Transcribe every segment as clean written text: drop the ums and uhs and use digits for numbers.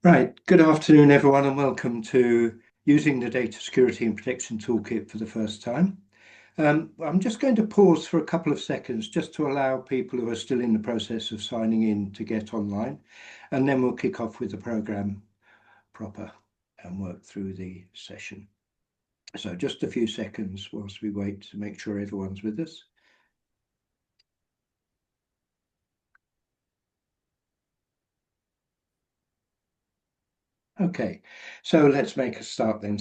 Right, good afternoon, everyone, and welcome to using the Data Security and Protection Toolkit for the first time. I'm just going to pause for a couple of seconds just to allow people who are still in the process of signing in to get online, and then we'll kick off with the program proper and work through the session. So just a few seconds whilst we wait to make sure everyone's with us. Okay, so let's make a start then.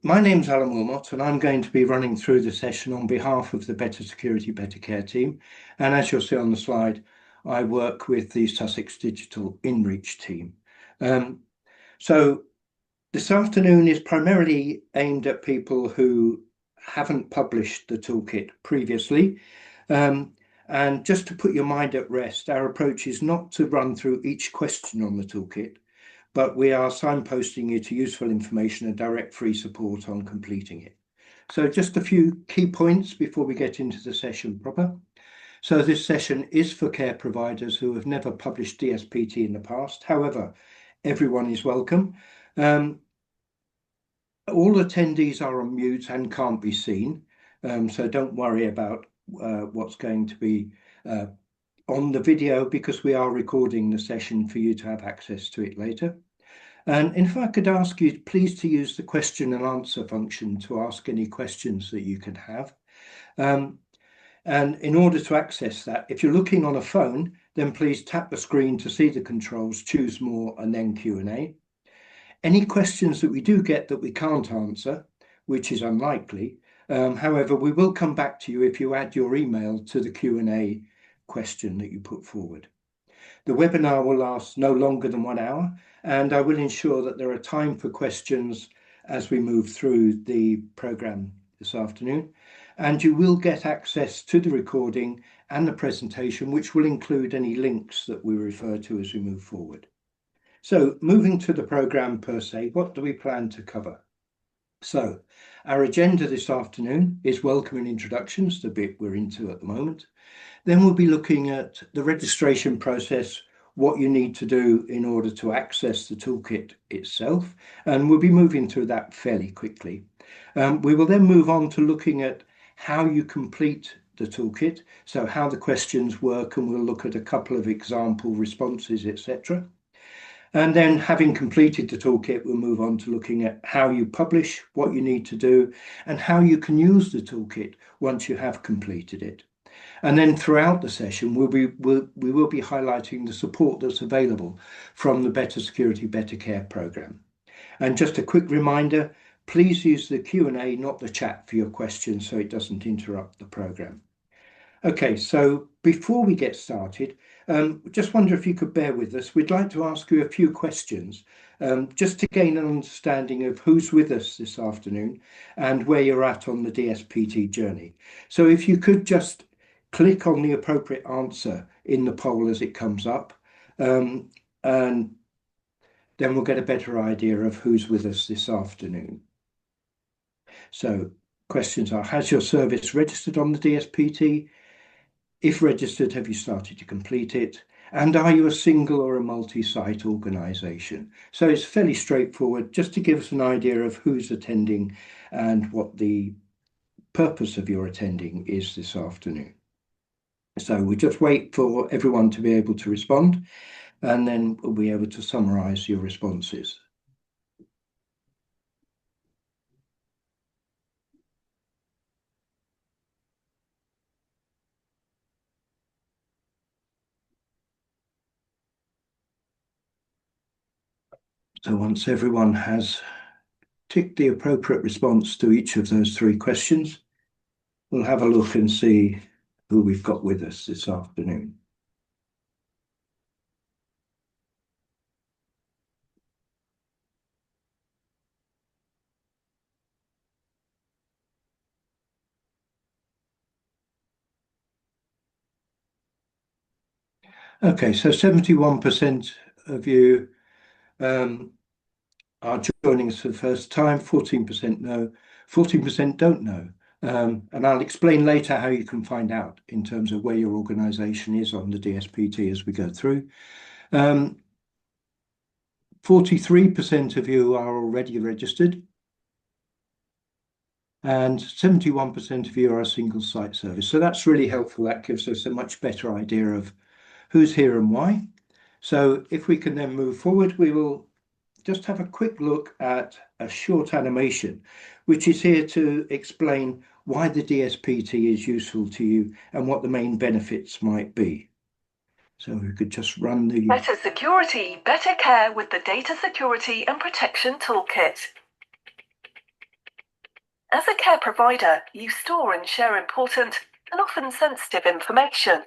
My name's Alan Wilmot, and I'm going to be running through the session on behalf of the Better Security, Better Care team. And as you'll see on the slide, I work with the Sussex Digital InReach team. So this afternoon is primarily aimed at people who haven't published the toolkit previously. And just to put your mind at rest, our approach is not to run through each question on the toolkit, but we are signposting you to useful information and direct free support on completing it. So just a few key points before we get into the session proper. So this session is for care providers who have never published DSPT in the past. However, everyone is welcome. All attendees are on mute and can't be seen. So don't worry about what's going to be on the video, because we are recording the session for you to have access to it later. And if I could ask you please to use the question and answer function to ask any questions that you can have. And in order to access that, if you're looking on a phone, then please tap the screen to see the controls, choose more, and then Q&A. Any questions that we do get that we can't answer, which is unlikely, however, we will come back to you if you add your email to the Q&A question that you put forward. The webinar will last no longer than 1 hour, and I will ensure that there are time for questions as we move through the programme this afternoon. And you will get access to the recording and the presentation, which will include any links that we refer to as we move forward. So moving to the programme per se, what do we plan to cover? So our agenda this afternoon is welcome and introductions, the bit we're into at the moment. Then we'll be looking at the registration process, what you need to do in order to access the toolkit itself, and we'll be moving through that fairly quickly. We will then move on to looking at how you complete the toolkit, so how the questions work, and we'll look at a couple of example responses, etc. And then, having completed the toolkit, we'll move on to looking at how you publish, what you need to do, and how you can use the toolkit once you have completed it. And then throughout the session, we will be highlighting the support that's available from the Better Security, Better Care programme. And just a quick reminder, please use the Q&A, not the chat, for your questions so it doesn't interrupt the programme. Okay, so before we get started, just wonder if you could bear with us. We'd like to ask you a few questions just to gain an understanding of who's with us this afternoon and where you're at on the DSPT journey. So if you could just click on the appropriate answer in the poll as it comes up, and then we'll get a better idea of who's with us this afternoon. So questions are: has your service registered on the DSPT? If registered, have you started to complete it? And are you a single or a multi-site organisation? So it's fairly straightforward, just to give us an idea of who's attending and what the purpose of your attending is this afternoon. So we just wait for everyone to be able to respond, and then we'll be able to summarise your responses. So once everyone has ticked the appropriate response to each of those three questions, we'll have a look and see who we've got with us this afternoon. Okay, so 71% of you are joining us for the first time, 14% no, 14% don't know. And I'll explain later how you can find out in terms of where your organisation is on the DSPT as we go through. 43% of you are already registered, and 71% of you are a single site service. So that's really helpful. That gives us a much better idea of who's here and why. So if we can then move forward, we will just have a quick look at a short animation, which is here to explain why the DSPT is useful to you and what the main benefits might be. So we could just run the... Better security, better care with the Data Security and Protection Toolkit. As a care provider, you store and share important and often sensitive information.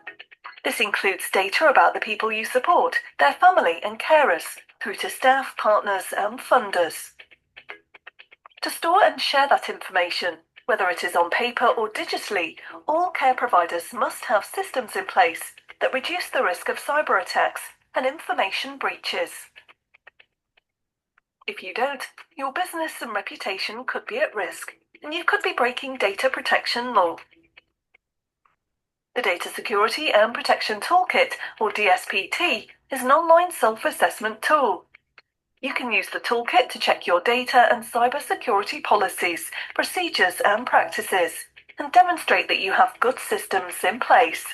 This includes data about the people you support, their family and carers, through to staff, partners and funders. To store and share that information, whether it is on paper or digitally, all care providers must have systems in place that reduce the risk of cyber attacks and information breaches. If you don't, your business and reputation could be at risk, and you could be breaking data protection law. The Data Security and Protection Toolkit, or DSPT, is an online self-assessment tool. You can use the toolkit to check your data and cybersecurity policies, procedures and practices, and demonstrate that you have good systems in place.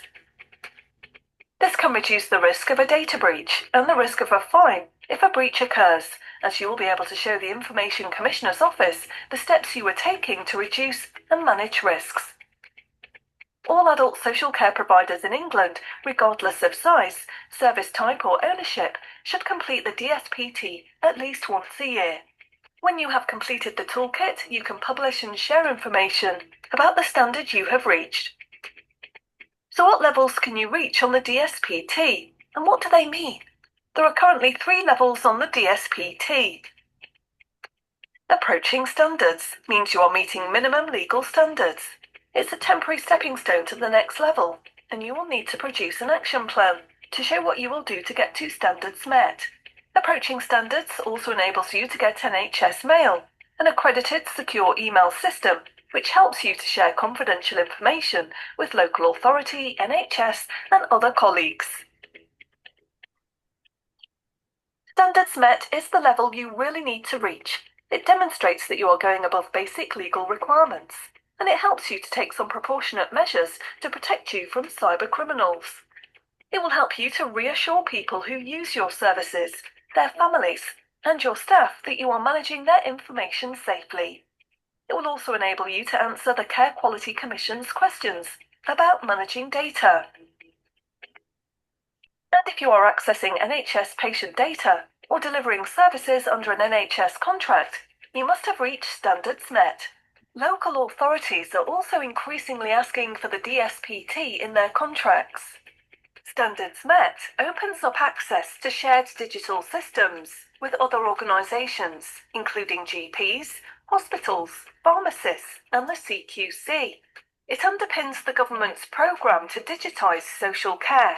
This can reduce the risk of a data breach and the risk of a fine if a breach occurs, as you will be able to show the Information Commissioner's Office the steps you are taking to reduce and manage risks. All adult social care providers in England, regardless of size, service type or ownership, should complete the DSPT at least once a year. When you have completed the toolkit, you can publish and share information about the standard you have reached. So what levels can you reach on the DSPT, and what do they mean? There are currently 3 levels on the DSPT. Approaching standards means you are meeting minimum legal standards. It's a temporary stepping stone to the next level, and you will need to produce an action plan to show what you will do to get to standards met. Approaching standards also enables you to get NHS mail, an accredited secure email system, which helps you to share confidential information with local authority, NHS, and other colleagues. Standards met is the level you really need to reach. It demonstrates that you are going above basic legal requirements, and it helps you to take some proportionate measures to protect you from cyber criminals. It will help you to reassure people who use your services, their families, and your staff that you are managing their information safely. It will also enable you to answer the Care Quality Commission's questions about managing data. And if you are accessing NHS patient data or delivering services under an NHS contract, you must have reached standards met. Local authorities are also increasingly asking for the DSPT in their contracts. Standards met opens up access to shared digital systems with other organisations, including GPs, hospitals, pharmacists, and the CQC. It underpins the government's programme to digitise social care.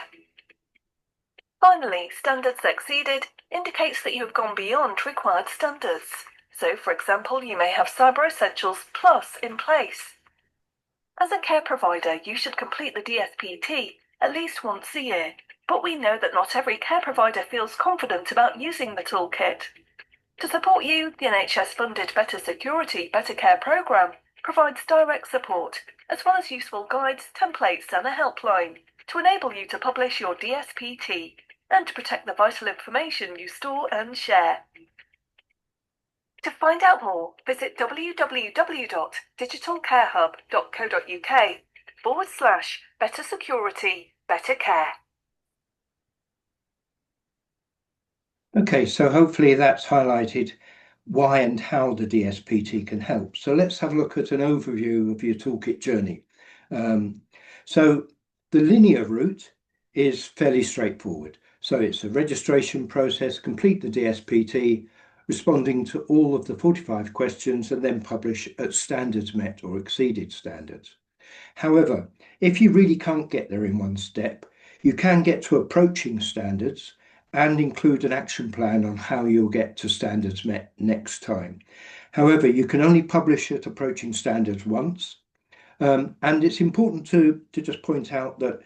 Finally, standards exceeded indicates that you have gone beyond required standards. So, for example, you may have Cyber Essentials Plus in place. As a care provider, you should complete the DSPT at least once a year, but we know that not every care provider feels confident about using the toolkit. To support you, the NHS-funded Better Security, Better Care programme provides direct support, as well as useful guides, templates and a helpline to enable you to publish your DSPT and to protect the vital information you store and share. To find out more, visit www.digitalcarehub.co.uk/Better Security, Better Care. Okay, so hopefully that's highlighted why and how the DSPT can help. So let's have a look at an overview of your toolkit journey. So the linear route is fairly straightforward. So it's a registration process, complete the DSPT, responding to all of the 45 questions, and then publish at standards met or exceeded standards. However, if you really can't get there in one step, you can get to approaching standards and include an action plan on how you'll get to standards met next time. However, you can only publish at approaching standards once. And it's important to just point out that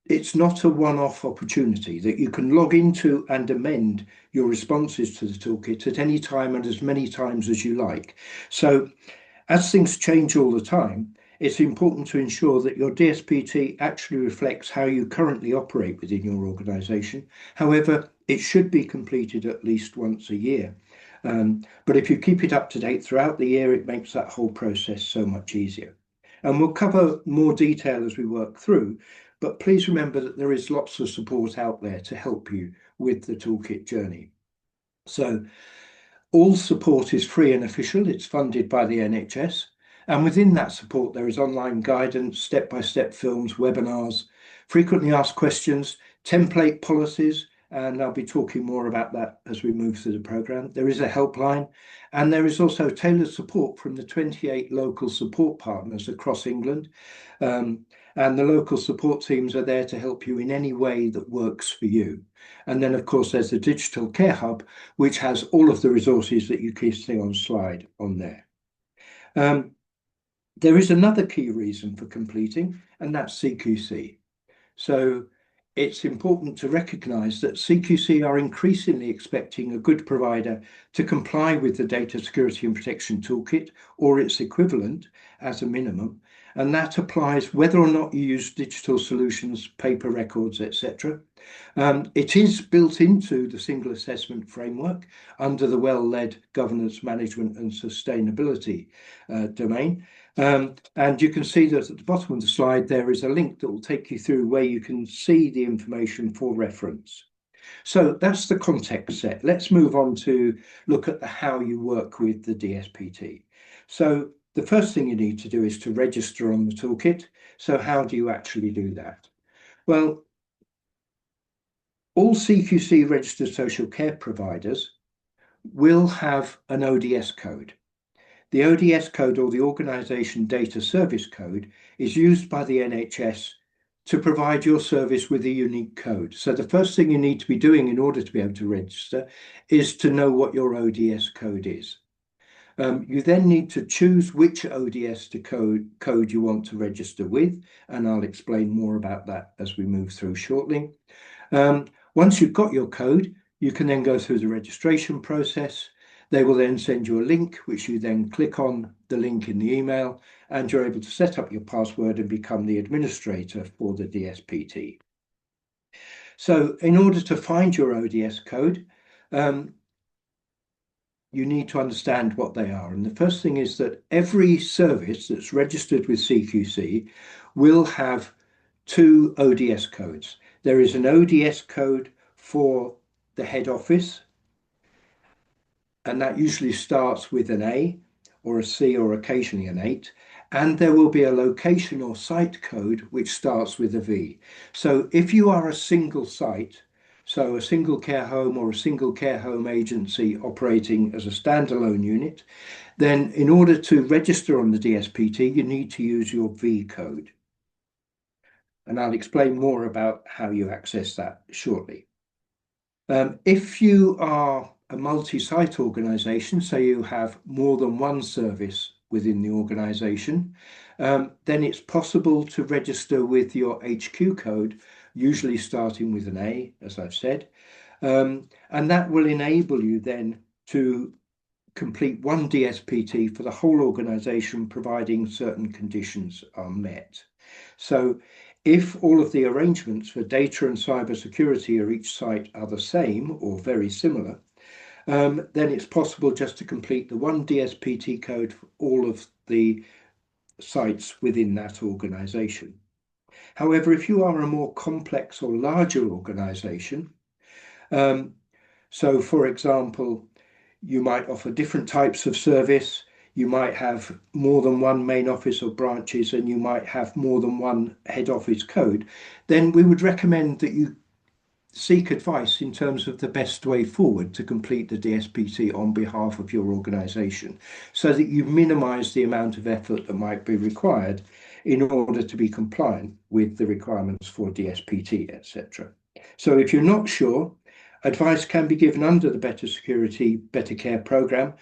it's not a one-off opportunity, that you can log into and amend your responses to the toolkit at any time and as many times as you like. So as things change all the time, it's important to ensure that your DSPT actually reflects how you currently operate within your organisation. However, it should be completed at least once a year. But if you keep it up to date throughout the year, it makes that whole process so much easier. And we'll cover more detail as we work through, but please remember that there is lots of support out there to help you with the toolkit journey. So all support is free and official. It's funded by the NHS. And within that support, there is online guidance, step-by-step films, webinars, frequently asked questions, template policies, and I'll be talking more about that as we move through the programme. There is a helpline, and there is also tailored support from the 28 local support partners across England. And the local support teams are there to help you in any way that works for you. And then, of course, there's the Digital Care Hub, which has all of the resources that you can see on slide on there. There is another key reason for completing, and that's CQC. So it's important to recognise that CQC are increasingly expecting a good provider to comply with the Data Security and Protection Toolkit or its equivalent as a minimum, and that applies whether or not you use digital solutions, paper records, etc. It is built into the single assessment framework under the well-led governance, management and sustainability domain. And you can see that at the bottom of the slide, there is a link that will take you through where you can see the information for reference. So that's the context set. Let's move on to look at how you work with the DSPT. So the first thing you need to do is to register on the toolkit. So how do you actually do that? Well, all CQC registered social care providers will have an ODS code. The ODS code, or the Organisation Data Service Code, is used by the NHS to provide your service with a unique code. So the first thing you need to be doing in order to be able to register is to know what your ODS code is. You then need to choose which ODS code you want to register with, and I'll explain more about that as we move through shortly. Once you've got your code, you can then go through the registration process. They will then send you a link, which you then click on the link in the email, and you're able to set up your password and become the administrator for the DSPT. So in order to find your ODS code, you need to understand what they are. And the first thing is that every service that's registered with CQC will have two ODS codes. There is an ODS code for the head office, and that usually starts with an A or a C or occasionally an 8. And there will be a location or site code which starts with a V. So if you are a single site, so a single care home or a single care home agency operating as a standalone unit, then in order to register on the DSPT, you need to use your V code. And I'll explain more about how you access that shortly. If you are a multi-site organisation, so you have more than one service within the organisation, then it's possible to register with your HQ code, usually starting with an A, as I've said, and that will enable you then to complete one DSPT for the whole organisation, providing certain conditions are met. So if all of the arrangements for data and cyber security at each site are the same or very similar, then it's possible just to complete the one DSPT code for all of the sites within that organisation. However, if you are a more complex or larger organisation, so for example, you might offer different types of service, you might have more than one main office or branches, and you might have more than one head office code, then we would recommend that you seek advice in terms of the best way forward to complete the DSPT on behalf of your organisation, so that you minimise the amount of effort that might be required in order to be compliant with the requirements for DSPT, etc. So if you're not sure, advice can be given under the Better Security, Better Care programme.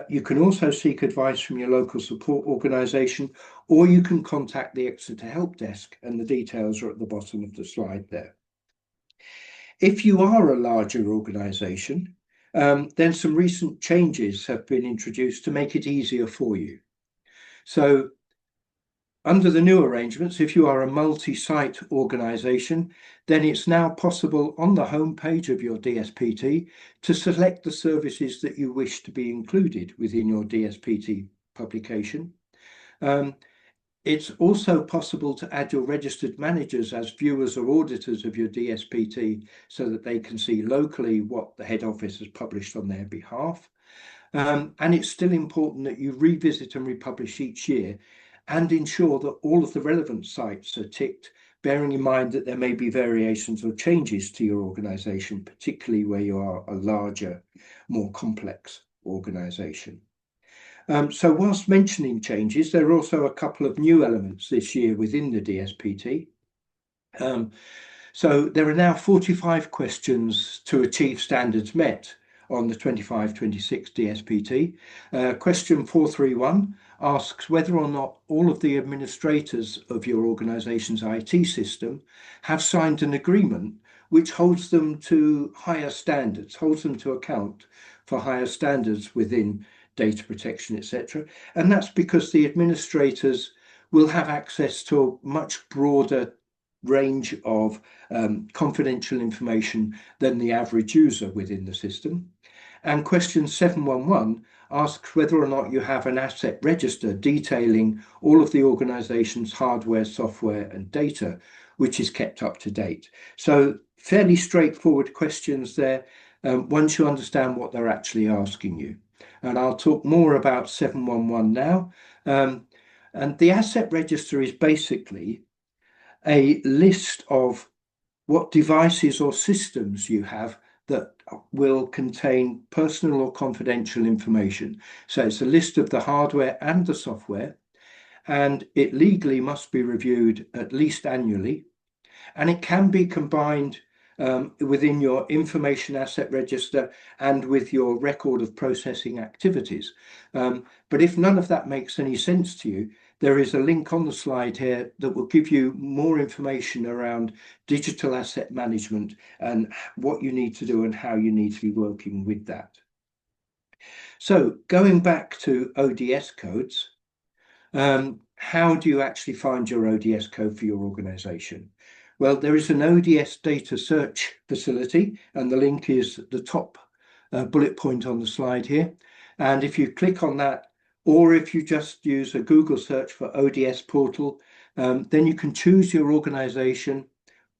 You can also seek advice from your local support organisation, or you can contact the Exeter Help Desk, and the details are at the bottom of the slide there. If you are a larger organisation, then some recent changes have been introduced to make it easier for you. So under the new arrangements, if you are a multi-site organisation, then it's now possible on the homepage of your DSPT to select the services that you wish to be included within your DSPT publication. It's also possible to add your registered managers as viewers or auditors of your DSPT so that they can see locally what the head office has published on their behalf. And it's still important that you revisit and republish each year and ensure that all of the relevant sites are ticked, bearing in mind that there may be variations or changes to your organisation, particularly where you are a larger, more complex organisation. So whilst mentioning changes, there are also a couple of new elements this year within the DSPT. So there are now 45 questions to achieve standards met on the 25-26 DSPT. Question 431 asks whether or not all of the administrators of your organisation's IT system have signed an agreement which holds them to higher standards, holds them to account for higher standards within data protection, etc. And that's because the administrators will have access to a much broader range of confidential information than the average user within the system. And question 711 asks whether or not you have an asset register detailing all of the organization's hardware, software, and data, which is kept up to date. So fairly straightforward questions there, once you understand what they're actually asking you. And I'll talk more about 711 now. And the asset register is basically a list of what devices or systems you have that will contain personal or confidential information. So it's a list of the hardware and the software, and it legally must be reviewed at least annually, and it can be combined within your information asset register and with your record of processing activities. But if none of that makes any sense to you, there is a link on the slide here that will give you more information around digital asset management and what you need to do and how you need to be working with that. So going back to ODS codes, how do you actually find your ODS code for your organization? Well, there is an ODS data search facility, and the link is the top bullet point on the slide here. And if you click on that, or if you just use a Google search for ODS portal, then you can choose your organization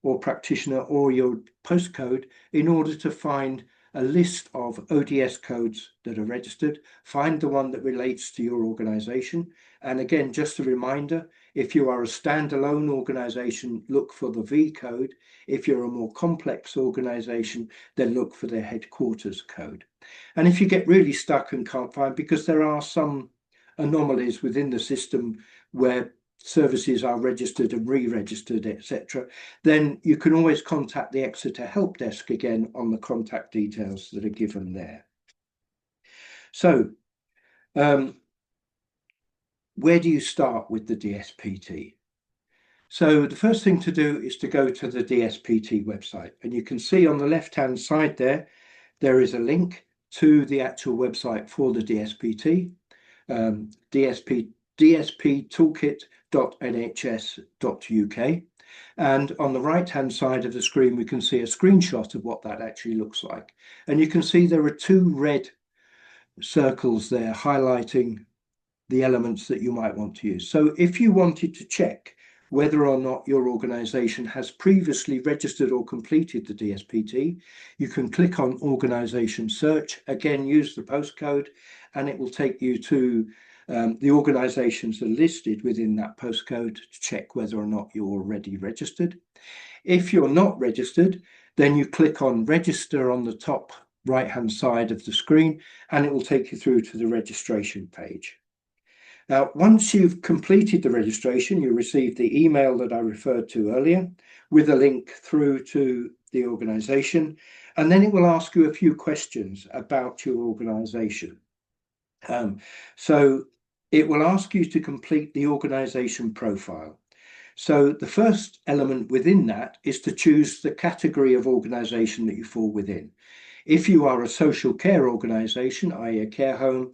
or practitioner or your postcode in order to find a list of ODS codes that are registered, find the one that relates to your organization. And again, just a reminder, if you are a standalone organization, look for the V code. If you're a more complex organization, then look for their headquarters code. And if you get really stuck and can't find, because there are some anomalies within the system where services are registered and re-registered, etc., then you can always contact the Exeter Help Desk again on the contact details that are given there. So, where do you start with the DSPT? So the first thing to do is to go to the DSPT website, and you can see on the left-hand side there is a link to the actual website for the DSPT, dsptoolkit.nhs.uk. And on the right-hand side of the screen, we can see a screenshot of what that actually looks like. And you can see there are two red circles there highlighting the elements that you might want to use. So if you wanted to check whether or not your organization has previously registered or completed the DSPT, you can click on Organization Search, again use the postcode, and it will take you to the organizations that are listed within that postcode to check whether or not you're already registered. If you're not registered, then you click on Register on the top right-hand side of the screen, and it will take you through to the registration page. Now, once you've completed the registration, you receive the email that I referred to earlier with a link through to the organization, and then it will ask you a few questions about your organization. So it will ask you to complete the organisation profile. So the first element within that is to choose the category of organisation that you fall within. If you are a social care organisation, i.e. a care home,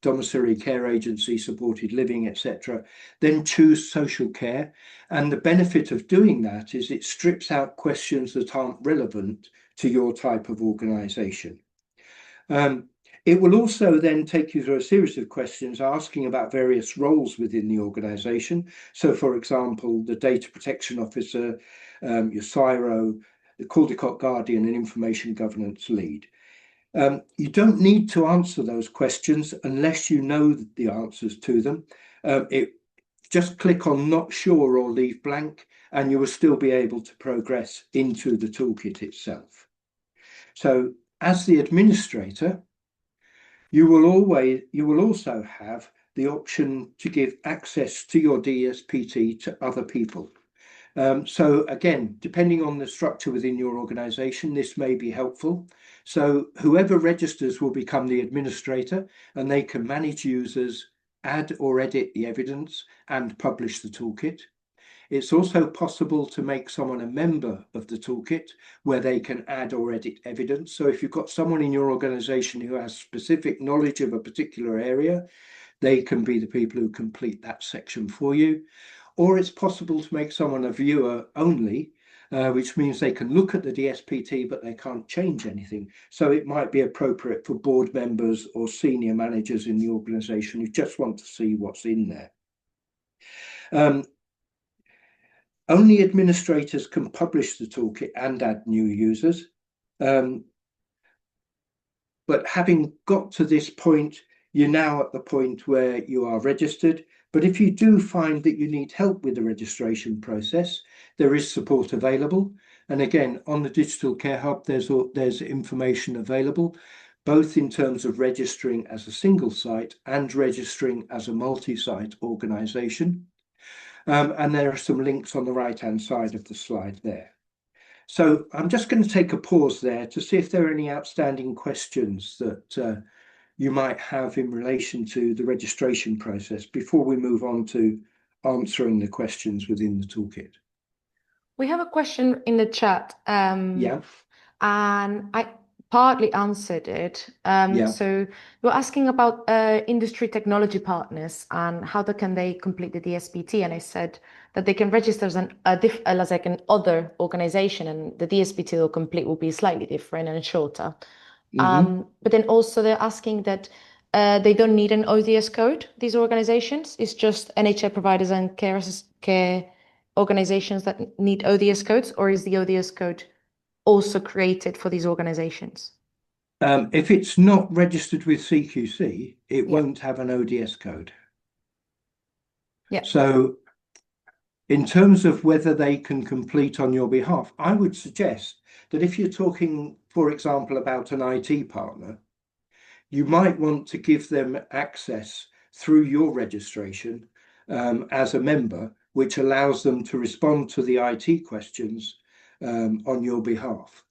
domiciliary care agency, supported living, etc., then choose social care. And the benefit of doing that is it strips out questions that aren't relevant to your type of organisation. It will also then take you through a series of questions asking about various roles within the organisation. So, for example, the data protection officer, your CIRO, the Caldecott Guardian and information governance lead. You don't need to answer those questions unless you know the answers to them. Just click on not sure or leave blank, and you will still be able to progress into the toolkit itself. So as the administrator, you will also have the option to give access to your DSPT to other people. So again, depending on the structure within your organization, this may be helpful. So whoever registers will become the administrator, and they can manage users, add or edit the evidence, and publish the toolkit. It's also possible to make someone a member of the toolkit where they can add or edit evidence. So if you've got someone in your organization who has specific knowledge of a particular area, they can be the people who complete that section for you. Or it's possible to make someone a viewer only, which means they can look at the DSPT, but they can't change anything. So it might be appropriate for board members or senior managers in the organization who just want to see what's in there. Only administrators can publish the toolkit and add new users. But having got to this point, you're now at the point where you are registered. But if you do find that you need help with the registration process, there is support available. And again, on the Digital Care Hub, there's information available, both in terms of registering as a single site and registering as a multi-site organisation. And there are some links on the right-hand side of the slide there. So I'm just going to take a pause there to see if there are any outstanding questions that you might have in relation to the registration process before we move on to answering the questions within the toolkit. We have a question in the chat. Yeah. And I partly answered it. Yeah. So you're asking about industry technology partners and how can they complete the DSPT, and I said that they can register as like an other organization, and the DSPT they'll complete will be slightly different and shorter. But then also they're asking that they don't need an ODS code, these organizations. It's just NHS providers and care organizations that need ODS codes, or is the ODS code also created for these organizations? If it's not registered with CQC, it won't have an ODS code. Yeah. So in terms of whether they can complete on your behalf, I would suggest that if you're talking, for example, about an IT partner, you might want to give them access through your registration as a member, which allows them to respond to the IT questions on your behalf.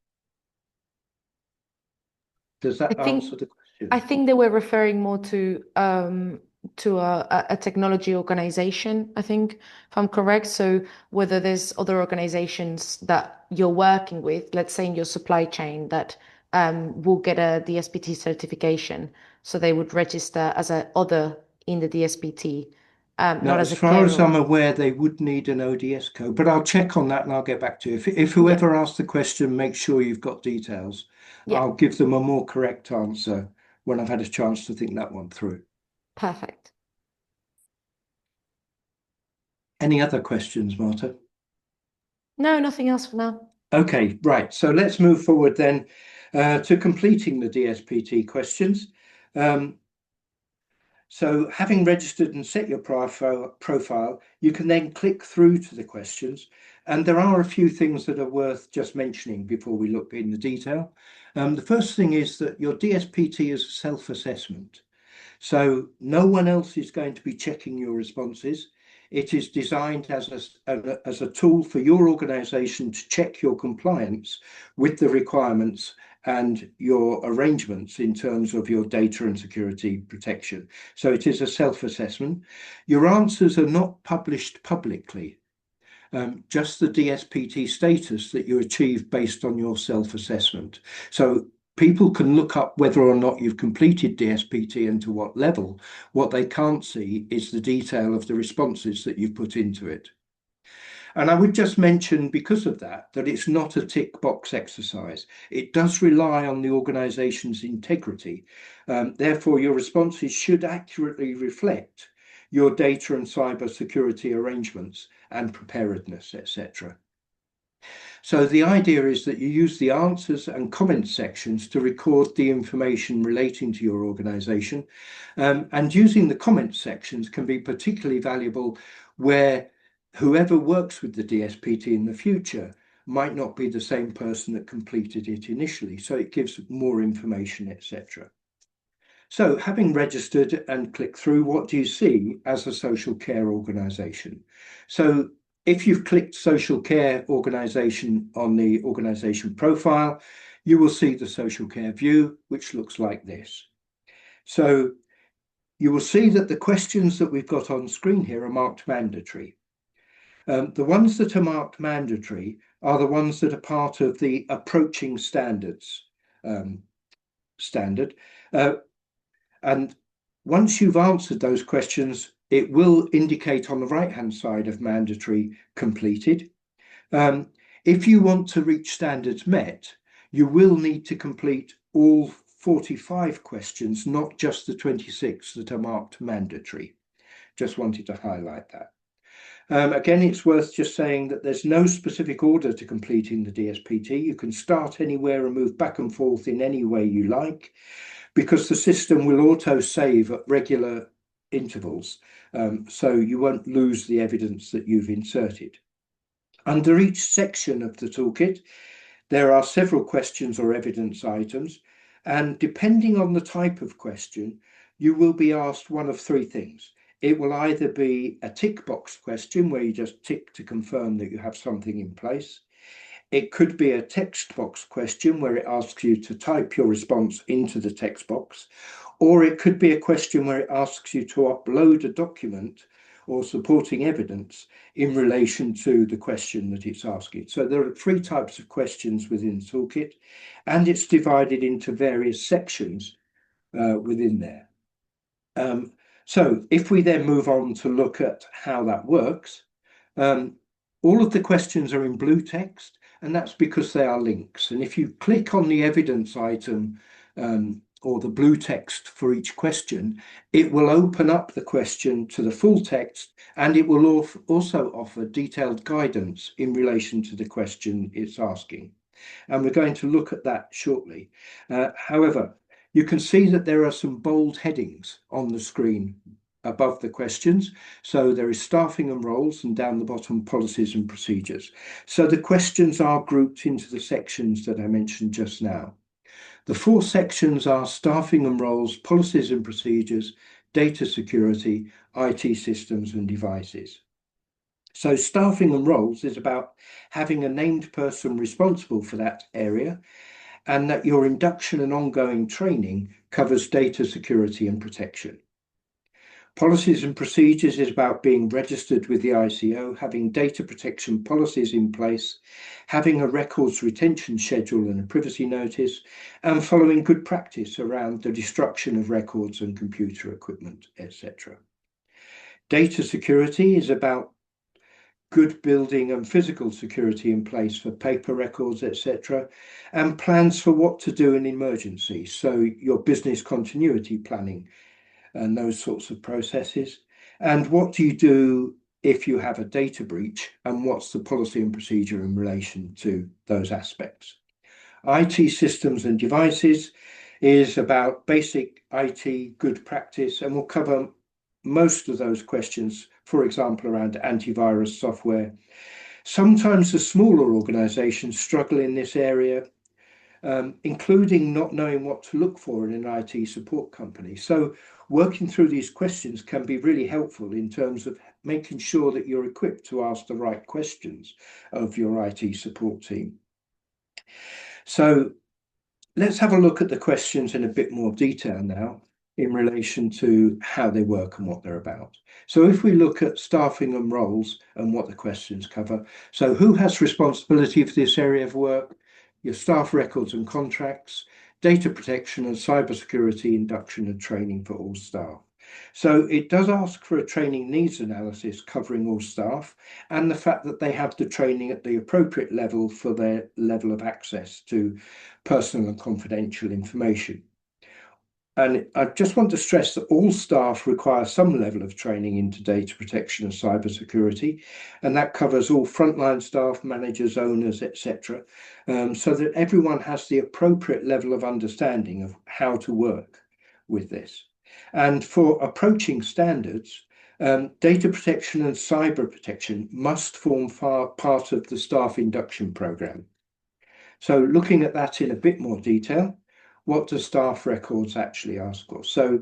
Does that answer the question? I think they were referring more to a technology organization, I think, if I'm correct. So whether there's other organizations that you're working with, let's say in your supply chain, that will get a DSPT certification, so they would register as a other in the DSPT. Now, as far as I'm aware, they would need an ODS code, but I'll check on that and I'll get back to you. If whoever asked the question, make sure you've got details. I'll give them a more correct answer when I've had a chance to think that one through. Perfect. Any other questions, Marta? No, nothing else for now. Okay, right. So let's move forward then to completing the DSPT questions. So having registered and set your profile, you can then click through to the questions. And there are a few things that are worth just mentioning before we look in the detail. The first thing is that your DSPT is a self-assessment. So no one else is going to be checking your responses. It is designed as a tool for your organization to check your compliance with the requirements and your arrangements in terms of your data and security protection. So it is a self-assessment. Your answers are not published publicly. Just the DSPT status that you achieve based on your self-assessment. So people can look up whether or not you've completed DSPT and to what level. What they can't see is the detail of the responses that you've put into it. And I would just mention, because of that, that it's not a tick box exercise. It does rely on the organisation's integrity. Therefore, your responses should accurately reflect your data and cyber security arrangements and preparedness, etc. So the idea is that you use the answers and comments sections to record the information relating to your organisation, and using the comments sections can be particularly valuable where whoever works with the DSPT in the future might not be the same person that completed it initially, so it gives more information, etc. So having registered and clicked through, what do you see as a social care organisation? So if you've clicked social care organisation on the organisation profile, you will see the social care view, which looks like this. So you will see that the questions that we've got on screen here are marked mandatory. The ones that are marked mandatory are the ones that are part of the approaching standards standard. And once you've answered those questions, it will indicate on the right-hand side of mandatory completed. If you want to reach standards met, you will need to complete all 45 questions, not just the 26 that are marked mandatory. Just wanted to highlight that. Again, it's worth just saying that there's no specific order to completing the DSPT. You can start anywhere and move back and forth in any way you like, because the system will auto-save at regular intervals, so you won't lose the evidence that you've inserted. Under each section of the toolkit, there are several questions or evidence items, and depending on the type of question, you will be asked one of three things. It will either be a tick box question where you just tick to confirm that you have something in place. It could be a text box question where it asks you to type your response into the text box, or it could be a question where it asks you to upload a document or supporting evidence in relation to the question that it's asking. So there are three types of questions within the toolkit, and it's divided into various sections within there. So if we then move on to look at how that works, all of the questions are in blue text, and that's because they are links. And if you click on the evidence item or the blue text for each question, it will open up the question to the full text, and it will also offer detailed guidance in relation to the question it's asking. And we're going to look at that shortly. However, you can see that there are some bold headings on the screen above the questions. So there is staffing and roles, and down the bottom, policies and procedures. So the questions are grouped into the sections that I mentioned just now. The four sections are staffing and roles, policies and procedures, data security, IT systems and devices. So staffing and roles is about having a named person responsible for that area, and that your induction and ongoing training covers data security and protection. Policies and procedures is about being registered with the ICO, having data protection policies in place, having a records retention schedule and a privacy notice, and following good practice around the destruction of records and computer equipment, etc. Data security is about good building and physical security in place for paper records, etc., and plans for what to do in emergencies. So your business continuity planning and those sorts of processes. And what do you do if you have a data breach, and what's the policy and procedure in relation to those aspects? IT systems and devices is about basic IT good practice, and we'll cover most of those questions, for example, around antivirus software. Sometimes the smaller organizations struggle in this area, including not knowing what to look for in an IT support company. So working through these questions can be really helpful in terms of making sure that you're equipped to ask the right questions of your IT support team. So let's have a look at the questions in a bit more detail now in relation to how they work and what they're about. So if we look at staffing and roles and what the questions cover, so who has responsibility for this area of work, your staff records and contracts, data protection and cybersecurity induction and training for all staff. So it does ask for a training needs analysis covering all staff and the fact that they have the training at the appropriate level for their level of access to personal and confidential information. And I just want to stress that all staff require some level of training into data protection and cybersecurity, and that covers all frontline staff, managers, owners, etc., so that everyone has the appropriate level of understanding of how to work with this. And for approaching standards, data protection and cyber protection must form part of the staff induction programme. So looking at that in a bit more detail, what do staff records actually ask for? So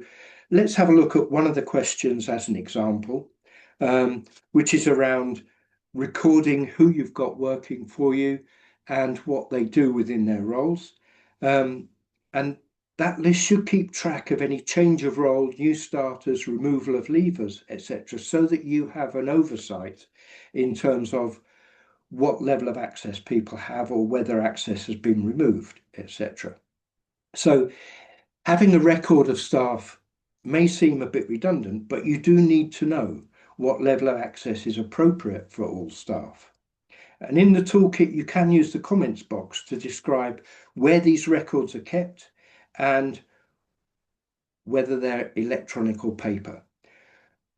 let's have a look at one of the questions as an example, which is around recording who you've got working for you and what they do within their roles. And that list should keep track of any change of role, new starters, removal of leavers, etc., so that you have an oversight in terms of what level of access people have or whether access has been removed, etc. So having a record of staff may seem a bit redundant, but you do need to know what level of access is appropriate for all staff. And in the toolkit, you can use the comments box to describe where these records are kept and whether they're electronic or paper.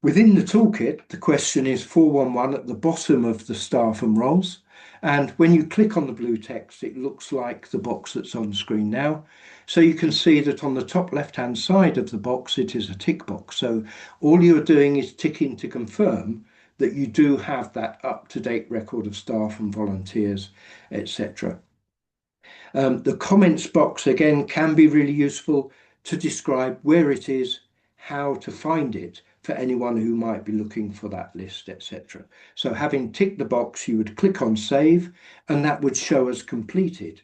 Within the toolkit, the question is 411 at the bottom of the staff and roles. And when you click on the blue text, it looks like the box that's on screen now. So you can see that on the top left-hand side of the box, it is a tick box. So all you're doing is ticking to confirm that you do have that up-to-date record of staff and volunteers, etc. The comments box, again, can be really useful to describe where it is, how to find it, for anyone who might be looking for that list, etc. So having ticked the box, you would click on save, and that would show as completed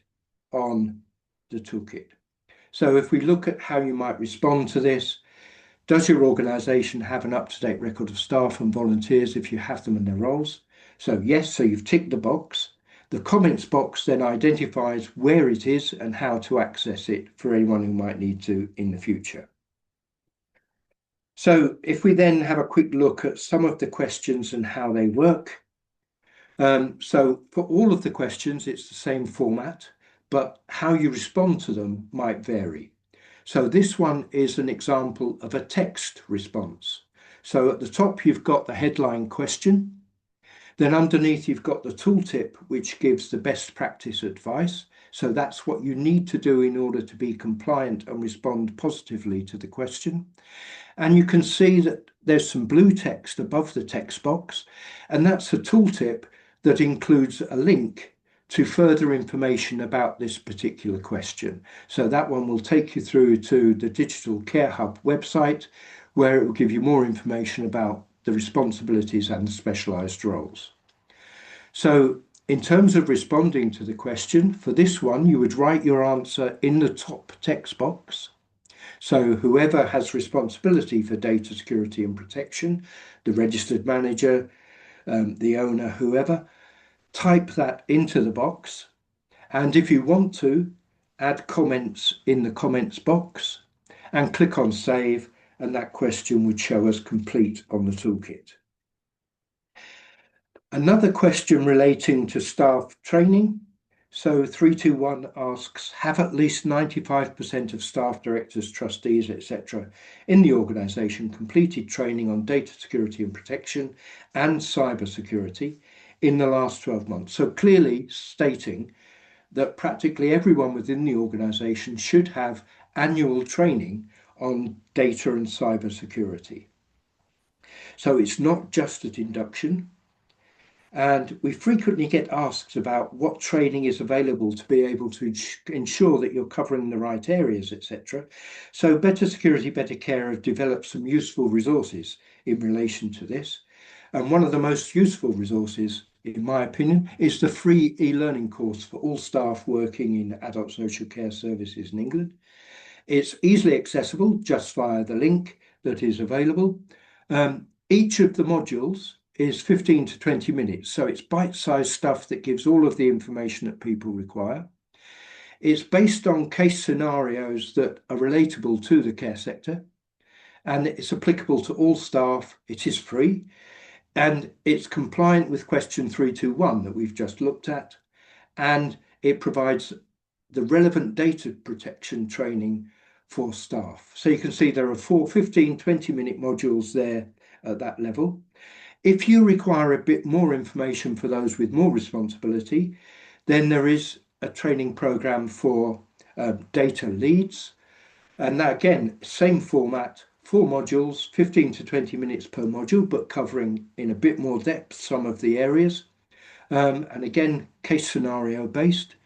on the toolkit. So if we look at how you might respond to this, does your organisation have an up-to-date record of staff and volunteers if you have them in their roles? So yes, so you've ticked the box. The comments box then identifies where it is and how to access it for anyone who might need to in the future. So if we then have a quick look at some of the questions and how they work. So for all of the questions, it's the same format, but how you respond to them might vary. So this one is an example of a text response. So at the top, you've got the headline question. Then underneath, you've got the tooltip, which gives the best practice advice. So that's what you need to do in order to be compliant and respond positively to the question. And you can see that there's some blue text above the text box, and that's a tooltip that includes a link to further information about this particular question. So that one will take you through to the Digital Care Hub website, where it will give you more information about the responsibilities and the specialised roles. So in terms of responding to the question, for this one, you would write your answer in the top text box. So whoever has responsibility for data security and protection, the registered manager, the owner, whoever, type that into the box. And if you want to, add comments in the comments box and click on save, and that question would show as complete on the toolkit. Another question relating to staff training. So 321 asks, have at least 95% of staff, directors, trustees, etc. in the organisation completed training on data security and protection and cyber security in the last 12 months? So clearly stating that practically everyone within the organisation should have annual training on data and cyber security. So it's not just at induction. And we frequently get asked about what training is available to be able to ensure that you're covering the right areas, etc. So Better Security, Better Care have developed some useful resources in relation to this. And one of the most useful resources in my opinion, is the free e-learning course for all staff working in adult social care services in England. It's easily accessible just via the link that is available. Each of the modules is 15 to 20 minutes, so it's bite-sized stuff that gives all of the information that people require. It's based on case scenarios that are relatable to the care sector, and it's applicable to all staff. It is free, and it's compliant with question 321 that we've just looked at, and it provides the relevant data protection training for staff. So you can see there are 4 15, 20-minute modules there at that level. If you require a bit more information for those with more responsibility, then there is a training program for data leads. And that, again, same format, 4 modules, 15 to 20 minutes per module, but covering in a bit more depth some of the areas. And again, case scenario based.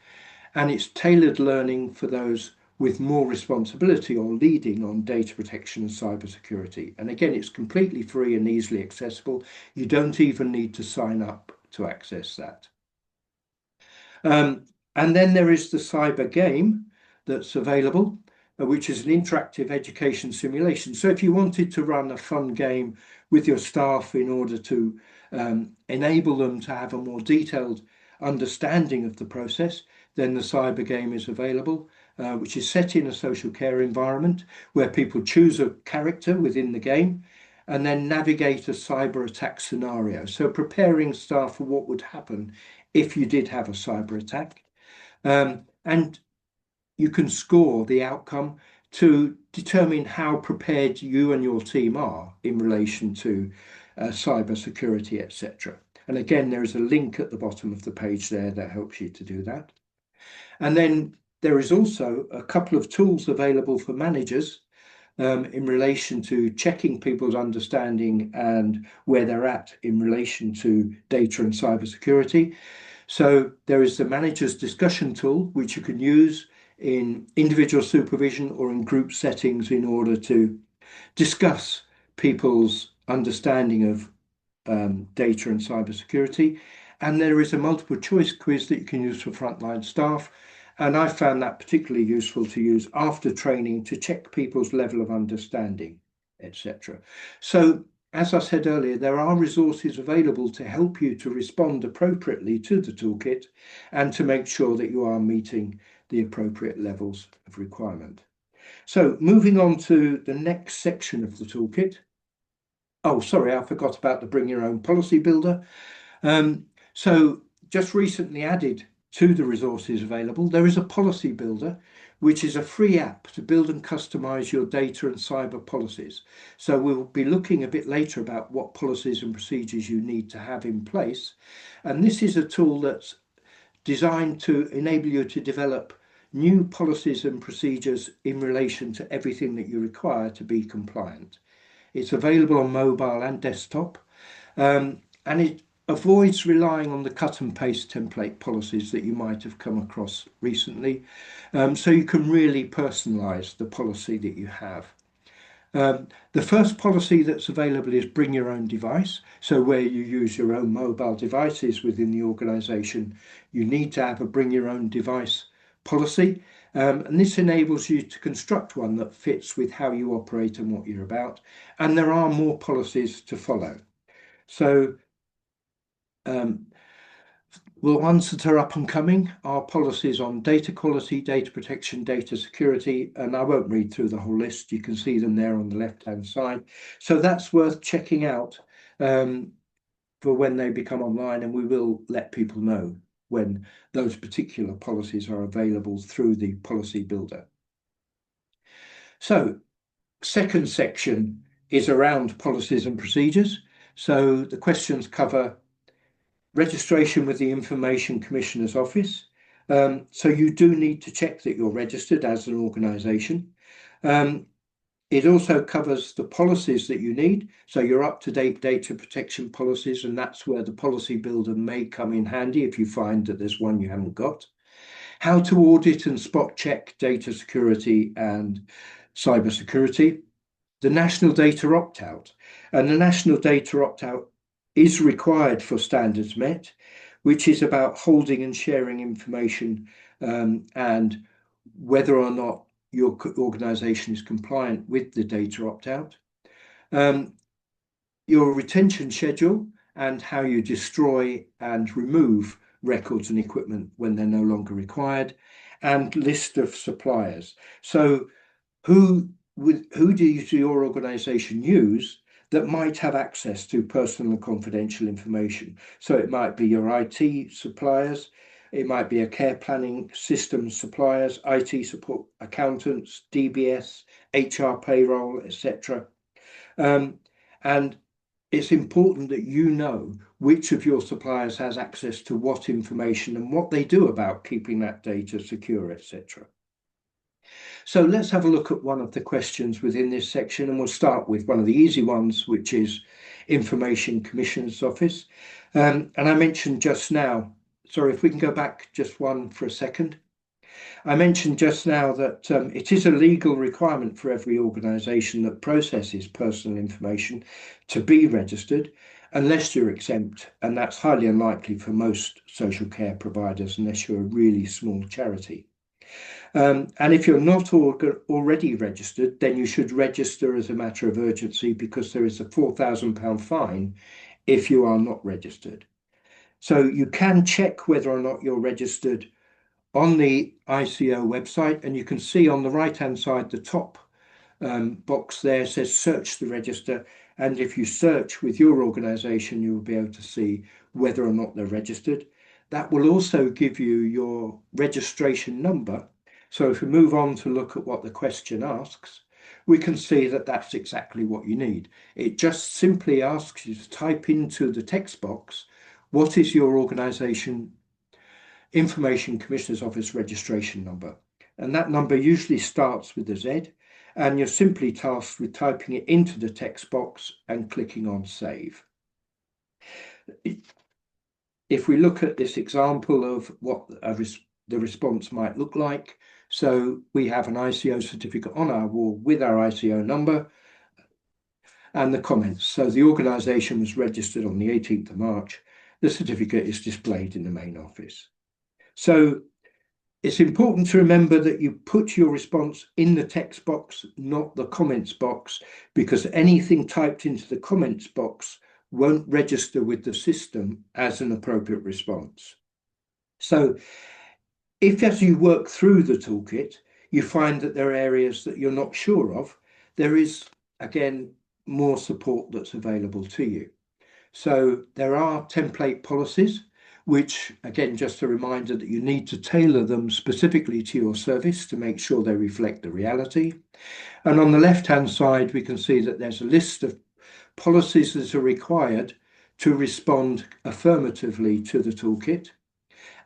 And it's tailored learning for those with more responsibility or leading on data protection and cybersecurity. And again, it's completely free and easily accessible. You don't even need to sign up to access that. And then there is the cyber game that's available, which is an interactive education simulation. So if you wanted to run a fun game with your staff in order to enable them to have a more detailed understanding of the process, then the cyber game is available, which is set in a social care environment where people choose a character within the game and then navigate a cyber attack scenario. So preparing staff for what would happen if you did have a cyber attack. And you can score the outcome to determine how prepared you and your team are in relation to cyber security, etc. And again, there is a link at the bottom of the page there that helps you to do that. And then there is also a couple of tools available for managers in relation to checking people's understanding and where they're at in relation to data and cybersecurity. So there is the manager's discussion tool, which you can use in individual supervision or in group settings in order to discuss people's understanding of data and cybersecurity. And there is a multiple choice quiz that you can use for frontline staff. And I found that particularly useful to use after training to check people's level of understanding, etc. So, as I said earlier, there are resources available to help you to respond appropriately to the toolkit and to make sure that you are meeting the appropriate levels of requirement. So, moving on to the next section of the toolkit. Oh, sorry, I forgot about the Bring Your Own Policy Builder. So, just recently added to the resources available, there is a policy builder, which is a free app to build and customize your data and cyber policies. So we'll be looking a bit later about what policies and procedures you need to have in place. And this is a tool that's designed to enable you to develop new policies and procedures in relation to everything that you require to be compliant. It's available on mobile and desktop, and it avoids relying on the cut and paste template policies that you might have come across recently. So you can really personalize the policy that you have. The first policy that's available is Bring Your Own Device. So where you use your own mobile devices within the organization, you need to have a Bring Your Own Device policy. And this enables you to construct one that fits with how you operate and what you're about. And there are more policies to follow. So well, ones that are up and coming are policies on data quality, data protection, data security, and I won't read through the whole list. You can see them there on the left-hand side. So that's worth checking out for when they become online, and we will let people know when those particular policies are available through the policy builder. So, second section is around policies and procedures. So the questions cover registration with the Information Commissioner's Office. So you do need to check that you're registered as an organisation. It also covers the policies that you need. So your up-to-date data protection policies, and that's where the policy builder may come in handy if you find that there's one you haven't got. How to audit and spot check data security and cyber security. The National Data Opt-out. And the National Data Opt-out is required for standards met, which is about holding and sharing information and whether or not your organization is compliant with the data opt-out. Your retention schedule and how you destroy and remove records and equipment when they're no longer required, and list of suppliers. So who does your organization use that might have access to personal and confidential information? So it might be your IT suppliers, it might be a care planning system suppliers, IT support accountants, DBS, HR payroll, etc. And it's important that you know which of your suppliers has access to what information and what they do about keeping that data secure, etc. So let's have a look at one of the questions within this section, and we'll start with one of the easy ones, which is Information Commissioner's Office. And I mentioned just now, sorry, if we can go back just one for a second. I mentioned just now that it is a legal requirement for every organisation that processes personal information to be registered, unless you're exempt, and that's highly unlikely for most social care providers unless you're a really small charity. And if you're not already registered, then you should register as a matter of urgency, because there is a £4,000 fine if you are not registered. So you can check whether or not you're registered on the ICO website, and you can see on the right-hand side, the top box there says search the register. And if you search with your organisation, you will be able to see whether or not they're registered. That will also give you your registration number. So if we move on to look at what the question asks, we can see that that's exactly what you need. It just simply asks you to type into the text box, what is your organisation Information Commissioner's Office registration number? And that number usually starts with a Z, and you're simply tasked with typing it into the text box and clicking on Save. If we look at this example of what the response might look like, so we have an ICO certificate on our wall with our ICO number and the comments. So the organisation was registered on the 18th of March. The certificate is displayed in the main office. So it's important to remember that you put your response in the text box, not the comments box, because anything typed into the comments box won't register with the system as an appropriate response. So if, as you work through the toolkit, you find that there are areas that you're not sure of, there is, again, more support that's available to you. So there are template policies, which, again, just a reminder that you need to tailor them specifically to your service to make sure they reflect the reality. And on the left-hand side, we can see that there's a list of policies that are required to respond affirmatively to the toolkit.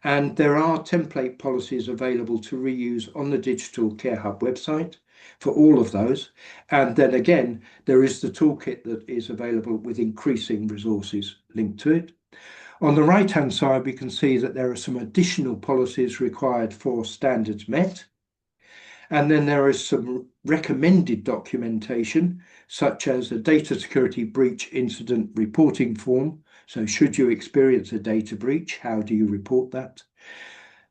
And there are template policies available to reuse on the Digital Care Hub website for all of those. And then again, there is the toolkit that is available with increasing resources linked to it. On the right-hand side, we can see that there are some additional policies required for standards met. And then there is some recommended documentation, such as a data security breach incident reporting form. So should you experience a data breach, how do you report that?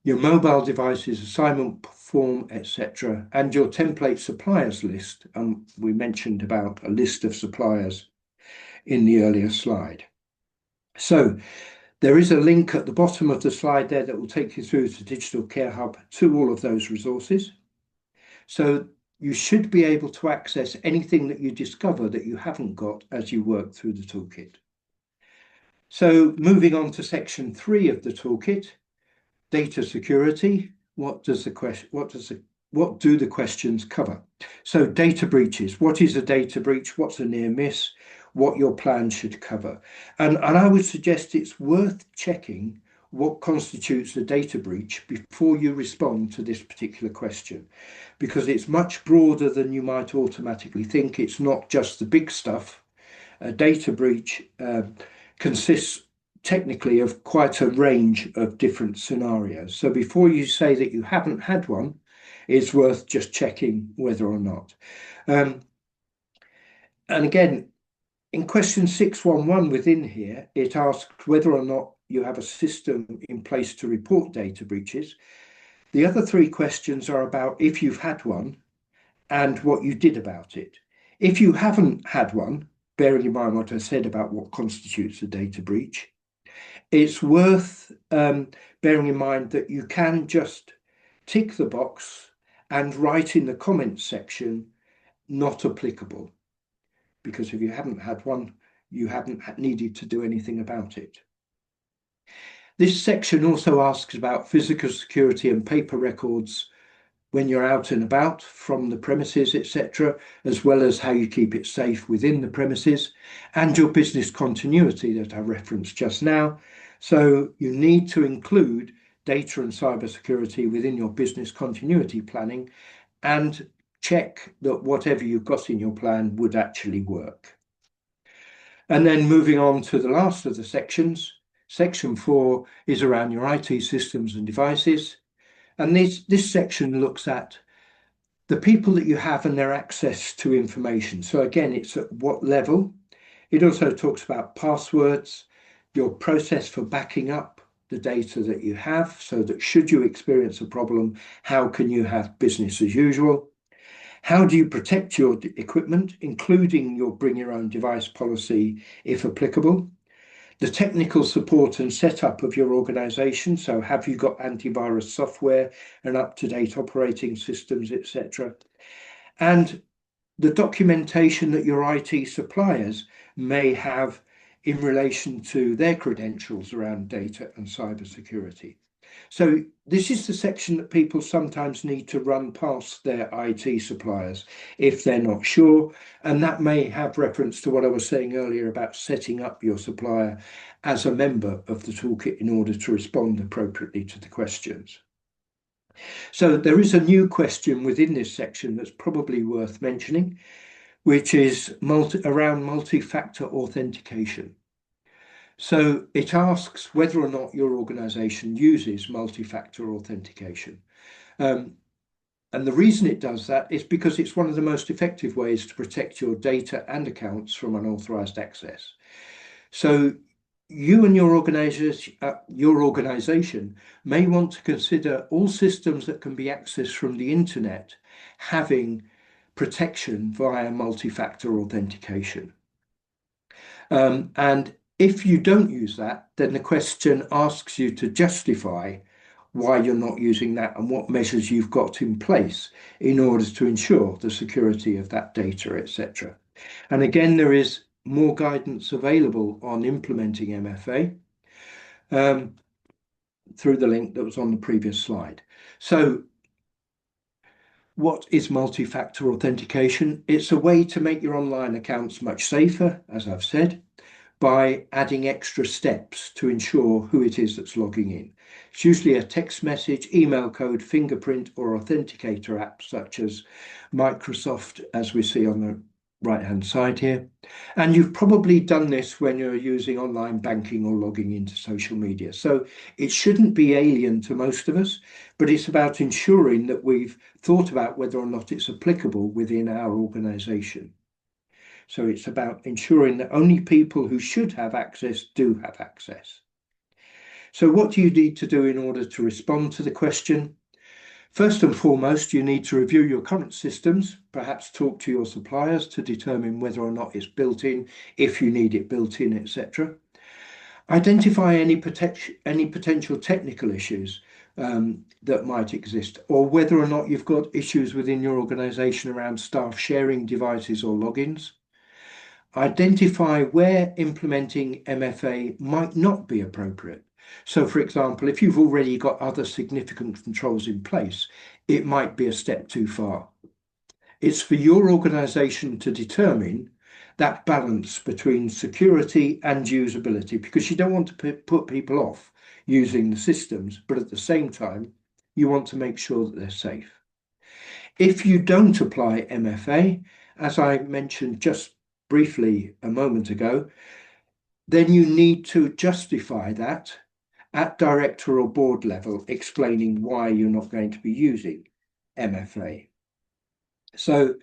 Your mobile devices assignment form, etc., and your template suppliers list. We mentioned about a list of suppliers in the earlier slide. So there is a link at the bottom of the slide there that will take you through to Digital Care Hub to all of those resources. So you should be able to access anything that you discover that you haven't got as you work through the toolkit. So moving on to section 3 of the toolkit, data security. What do the questions cover? So data breaches. What is a data breach? What's a near miss? What your plan should cover. And I would suggest it's worth checking what constitutes a data breach before you respond to this particular question, because it's much broader than you might automatically think. It's not just the big stuff. A data breach consists technically of quite a range of different scenarios. So before you say that you haven't had one, it's worth just checking whether or not. And again, In question 611 within here, it asks whether or not you have a system in place to report data breaches. The other three questions are about if you've had one and what you did about it. If you haven't had one, bearing in mind what I said about what constitutes a data breach, it's worth bearing in mind that you can just tick the box and write in the comments section, not applicable, because if you haven't had one, you haven't needed to do anything about it. This section also asks about physical security and paper records when you're out and about from the premises, etc., as well as how you keep it safe within the premises, and your business continuity that I referenced just now. So you need to include data and cybersecurity within your business continuity planning and check that whatever you've got in your plan would actually work. And then moving on to the last of the sections, section 4 is around your IT systems and devices. And this section looks at the people that you have and their access to information. So again, it's at what level. It also talks about passwords, your process for backing up the data that you have, so that should you experience a problem, how can you have business as usual? How do you protect your equipment, including your bring your own device policy, if applicable? The technical support and setup of your organization. So have you got antivirus software and up-to-date operating systems, etc.? And the documentation that your IT suppliers may have in relation to their credentials around data and cybersecurity. So this is the section that people sometimes need to run past their IT suppliers if they're not sure. And that may have reference to what I was saying earlier about setting up your supplier as a member of the toolkit in order to respond appropriately to the questions. So there is a new question within this section that's probably worth mentioning, which is around multi-factor authentication. So it asks whether or not your organization uses multi-factor authentication. And the reason it does that is because it's one of the most effective ways to protect your data and accounts from unauthorized access. So you and your organization may want to consider all systems that can be accessed from the internet having protection via multi-factor authentication. And if you don't use that, then the question asks you to justify why you're not using that and what measures you've got in place in order to ensure the security of that data, etc. And again, there is more guidance available on implementing MFA through the link that was on the previous slide. So what is multi-factor authentication? It's a way to make your online accounts much safer, as I've said, by adding extra steps to ensure who it is that's logging in. It's usually a text message, email code, fingerprint, or authenticator app, such as Microsoft, as we see on the right-hand side here. And you've probably done this when you're using online banking or logging into social media. So it shouldn't be alien to most of us, but it's about ensuring that we've thought about whether or not it's applicable within our organization. So it's about ensuring that only people who should have access do have access. So what do you need to do in order to respond to the question? First and foremost, you need to review your current systems, perhaps talk to your suppliers to determine whether or not it's built in, if you need it built in, etc. Identify any potential technical issues that might exist, or whether or not you've got issues within your organization around staff sharing devices or logins. Identify where implementing MFA might not be appropriate. So, for example, if you've already got other significant controls in place, it might be a step too far. It's for your organization to determine that balance between security and usability, because you don't want to put people off using the systems, but at the same time, you want to make sure that they're safe. If you don't apply MFA, as I mentioned just briefly a moment ago, then you need to justify that at director or board level, explaining why you're not going to be using MFA. So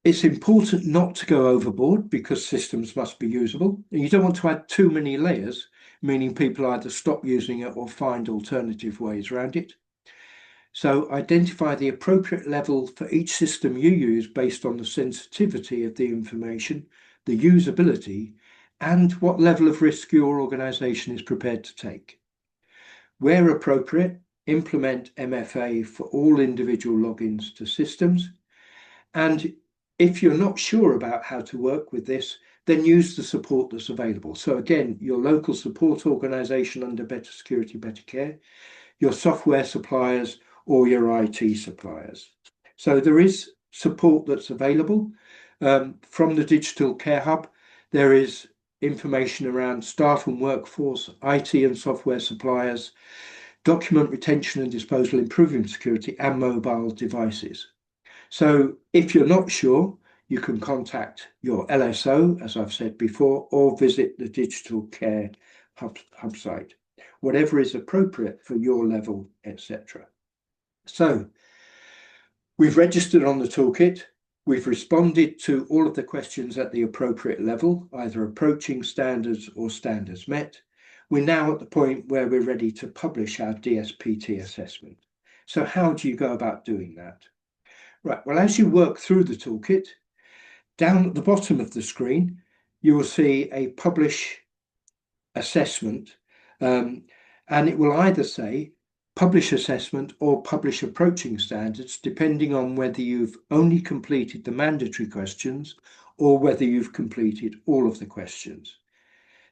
It's important not to go overboard because systems must be usable. And you don't want to add too many layers, meaning people either stop using it or find alternative ways around it. So identify the appropriate level for each system you use based on the sensitivity of the information, the usability, and what level of risk your organization is prepared to take. Where appropriate, implement MFA for all individual logins to systems. And if you're not sure about how to work with this, then use the support that's available. So again, your local support organization under Better Security, Better Care, your software suppliers, or your IT suppliers. So there is support that's available. From the Digital Care Hub, there is information around staff and workforce, IT and software suppliers, document retention and disposal, improving security, and mobile devices. So if you're not sure, you can contact your LSO, as I've said before, or visit the Digital Care Hub site, whatever is appropriate for your level, etc. So we've registered on the toolkit. We've responded to all of the questions at the appropriate level, either approaching standards or standards met. We're now at the point where we're ready to publish our DSPT assessment. So how do you go about doing that? Right, well, as you work through the toolkit, down at the bottom of the screen, you will see a publish assessment, and it will either say publish assessment or publish approaching standards, depending on whether you've only completed the mandatory questions or whether you've completed all of the questions.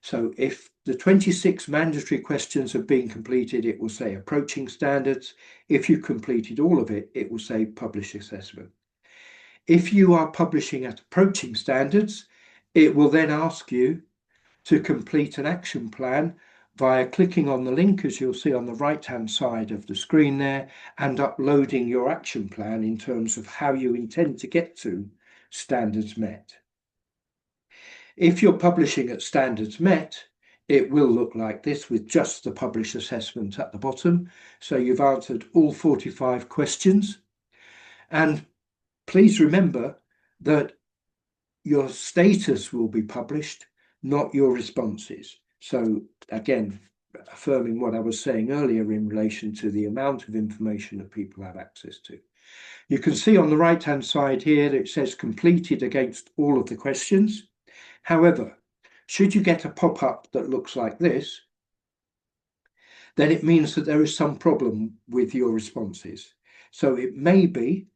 So if the 26 mandatory questions have been completed, it will say approaching standards. If you completed all of it, it will say publish assessment. If you are publishing at approaching standards, it will then ask you to complete an action plan via clicking on the link, as you'll see on the right-hand side of the screen there, and uploading your action plan in terms of how you intend to get to standards met. If you're publishing at standards met, it will look like this with just the publish assessment at the bottom. So you've answered all 45 questions. And please remember that your status will be published, not your responses. So again, affirming what I was saying earlier in relation to the amount of information that people have access to. You can see on the right-hand side here that it says completed against all of the questions. However, should you get a pop-up that looks like this, then it means that there is some problem with your responses. So it may be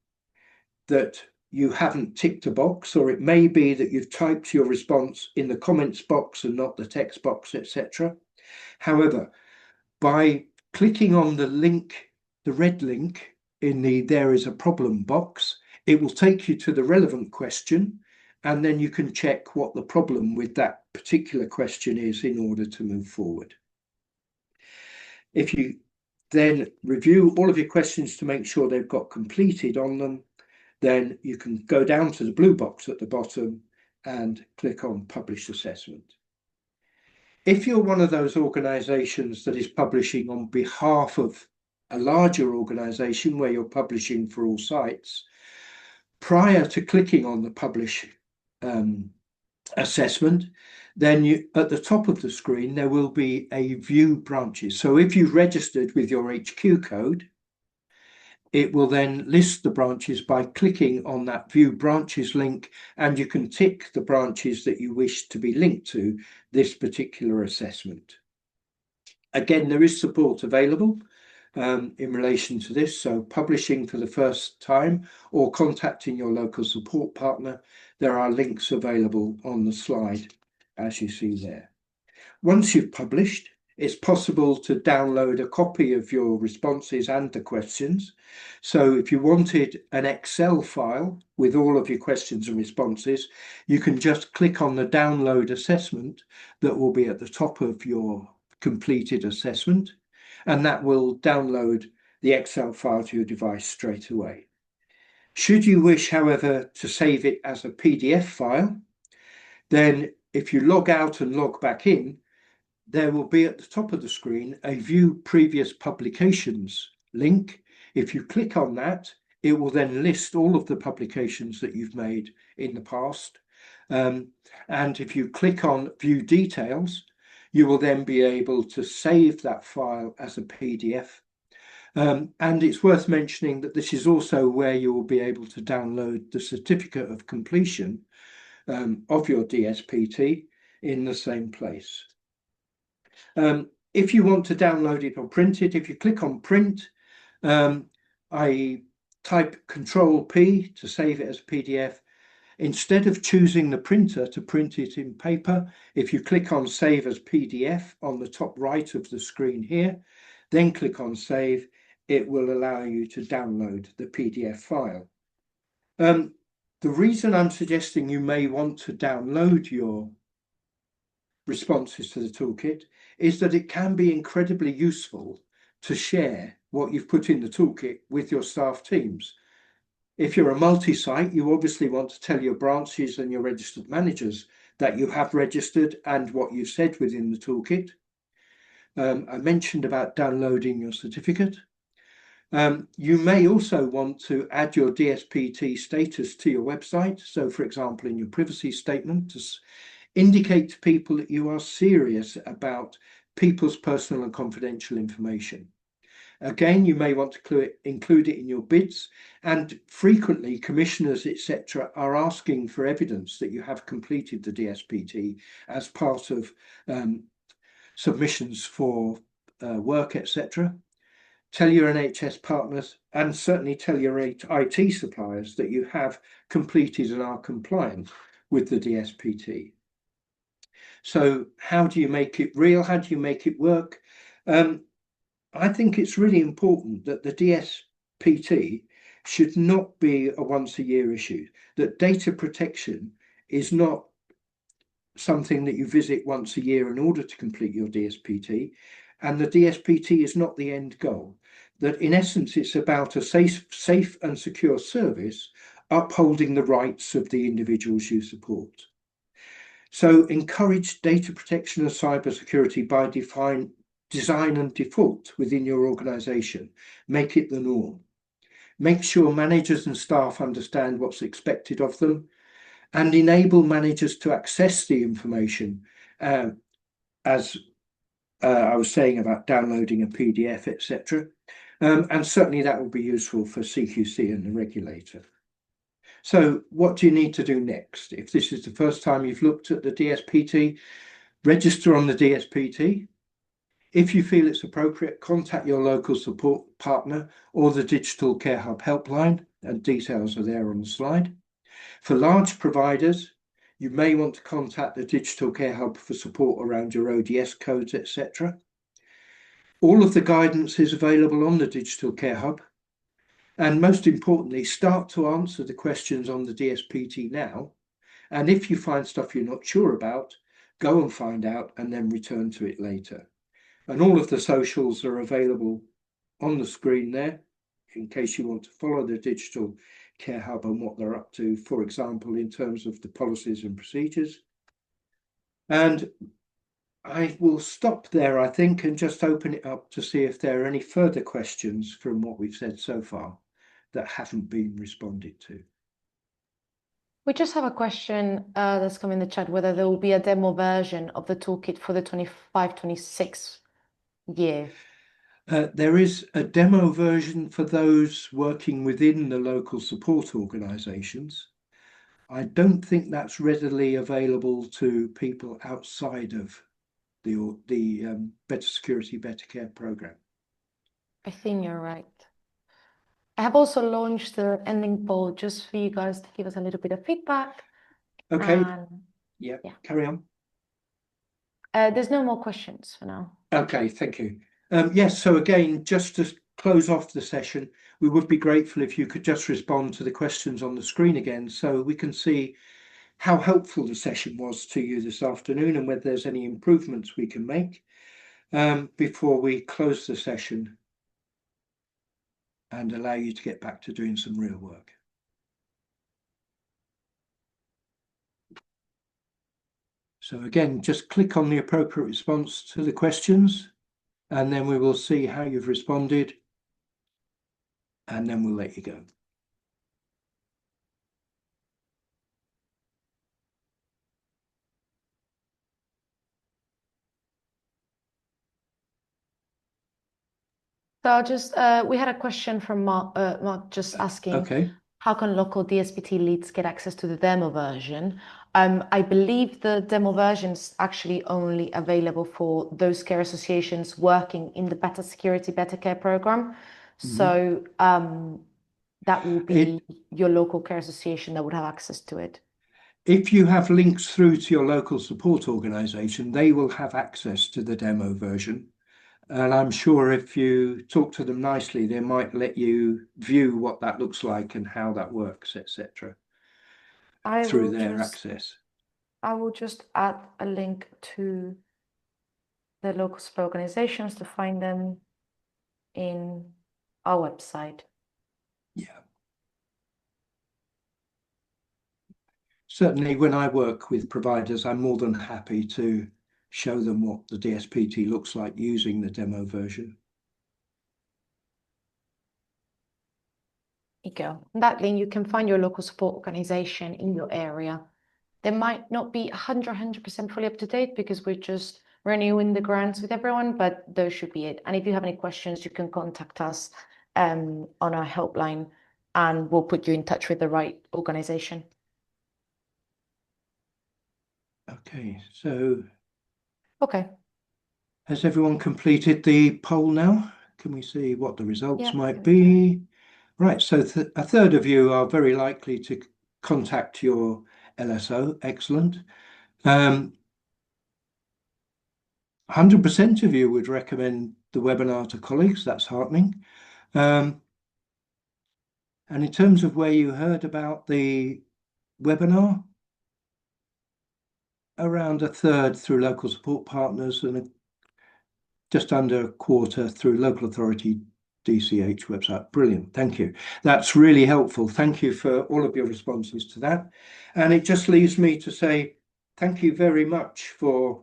that you haven't ticked a box, or it may be that you've typed your response in the comments box and not the text box, etc. However, by clicking on the link, the red link in the there is a problem box, it will take you to the relevant question, and then you can check what the problem with that particular question is in order to move forward. If you then review all of your questions to make sure they've got completed on them, then you can go down to the blue box at the bottom and click on Publish Assessment. If you're one of those organizations that is publishing on behalf of a larger organization where you're publishing for all sites, prior to clicking on the Publish Assessment, then at the top of the screen, there will be a View Branches. So if you've registered with your HQ code, it will then list the branches by clicking on that View Branches link, and you can tick the branches that you wish to be linked to this particular assessment. Again, there is support available in relation to this, so publishing for the first time or contacting your local support partner, there are links available on the slide as you see there. Once you've published, it's possible to download a copy of your responses and the questions. So if you wanted an Excel file with all of your questions and responses, you can just click on the download assessment that will be at the top of your completed assessment, and that will download the Excel file to your device straight away. Should you wish, however, to save it as a PDF file, then if you log out and log back in, there will be at the top of the screen a View Previous Publications link. If you click on that, it will then list all of the publications that you've made in the past. And if you click on View Details, you will then be able to save that file as a PDF. And it's worth mentioning that this is also where you will be able to download the certificate of completion of your DSPT in the same place. If you want to download it or print it, if you click on Print, I type Control-P to save it as a PDF. Instead of choosing the printer to print it in paper, if you click on Save as PDF on the top right of the screen here, then click on Save, it will allow you to download the PDF file. The reason I'm suggesting you may want to download your responses to the toolkit is that it can be incredibly useful to share what you've put in the toolkit with your staff teams. If you're a multi-site, you obviously want to tell your branches and your registered managers that you have registered and what you've said within the toolkit. I mentioned about downloading your certificate. You may also want to add your DSPT status to your website. So, for example, in your privacy statement, to indicate to people that you are serious about people's personal and confidential information. Again, you may want to include it in your bids, and frequently commissioners, etc., are asking for evidence that you have completed the DSPT as part of submissions for work, etc. Tell your NHS partners and certainly tell your IT suppliers that you have completed and are compliant with the DSPT. So how do you make it real? How do you make it work? I think it's really important that the DSPT should not be a once-a-year issue, that data protection is not something that you visit once a year in order to complete your DSPT, and the DSPT is not the end goal. That in essence, it's about a safe and secure service upholding the rights of the individuals you support. So encourage data protection and cybersecurity by design and default within your organization. Make it the norm. Make sure managers and staff understand what's expected of them, and enable managers to access the information, as I was saying about downloading a PDF, etc. And certainly that will be useful for CQC and the regulator. So what do you need to do next? If this is the first time you've looked at the DSPT, register on the DSPT. If you feel it's appropriate, contact your local support partner or the Digital Care Hub helpline, and details are there on the slide. For large providers, you may want to contact the Digital Care Hub for support around your ODS codes, etc. All of the guidance is available on the Digital Care Hub. And most importantly, start to answer the questions on the DSPT now. And if you find stuff you're not sure about, go and find out and then return to it later. And all of the socials are available on the screen there, in case you want to follow the Digital Care Hub and what they're up to, for example, in terms of the policies and procedures. And I will stop there, I think, and just open it up to see if there are any further questions from what we've said so far that haven't been responded to. We just have a question that's come in the chat, whether there will be a demo version of the toolkit for the 25-26 year. There is a demo version for those working within the local support organisations. I don't think that's readily available to people outside of the Better Security, Better Care programme. I think you're right. I have also launched the ending poll just for you guys to give us a little bit of feedback. Okay. Yeah, carry on. There's no more questions for now. Okay, thank you. Yes, so again, just to close off the session, we would be grateful if you could just respond to the questions on the screen again, so we can see how helpful the session was to you this afternoon and whether there's any improvements we can make before we close the session and allow you to get back to doing some real work. So again, just click on the appropriate response to the questions, and then we will see how you've responded, and then we'll let you go. So just we had a question from Mark just asking, Okay. how can local DSPT leads get access to the demo version? I believe the demo version is actually only available for those care associations working in the Better Security, Better Care program. So that will be your local care association that would have access to it. If you have links through to your local support organisation, they will have access to the demo version. And I'm sure if you talk to them nicely, they might let you view what that looks like and how that works, etc. through their access. I will just add a link to the local support organizations to find them in our website. Yeah. Certainly, when I work with providers, I'm more than happy to show them what the DSPT looks like using the demo version. There you go. That link, you can find your local support organization in your area. They might not be 100% fully up to date because we're just renewing the grants with everyone, but those should be it. And if you have any questions, you can contact us on our helpline and we'll put you in touch with the right organization. Okay, so Okay. has everyone completed the poll now? Can we see what the results might there we be? Right, so a third of you are very likely to contact your LSO. Excellent. 100% of you would recommend the webinar to colleagues. That's heartening. And in terms of where you heard about the webinar, around a third through local support partners and just under a quarter through local authority DCH website. Brilliant. Thank you. That's really helpful. Thank you for all of your responses to that. And it just leaves me to say thank you very much for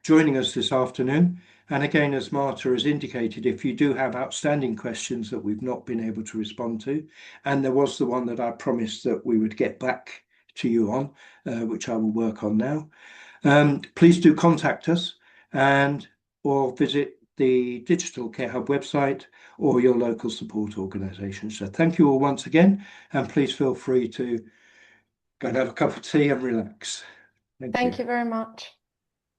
joining us this afternoon. And again, as Marta has indicated, if you do have outstanding questions that we've not been able to respond to, and there was the one that I promised that we would get back to you on, which I will work on now, please do contact us or visit the Digital Care Hub website or your local support organisation. So thank you all once again, and please feel free to go and have a cup of tea and relax. Thank you very much.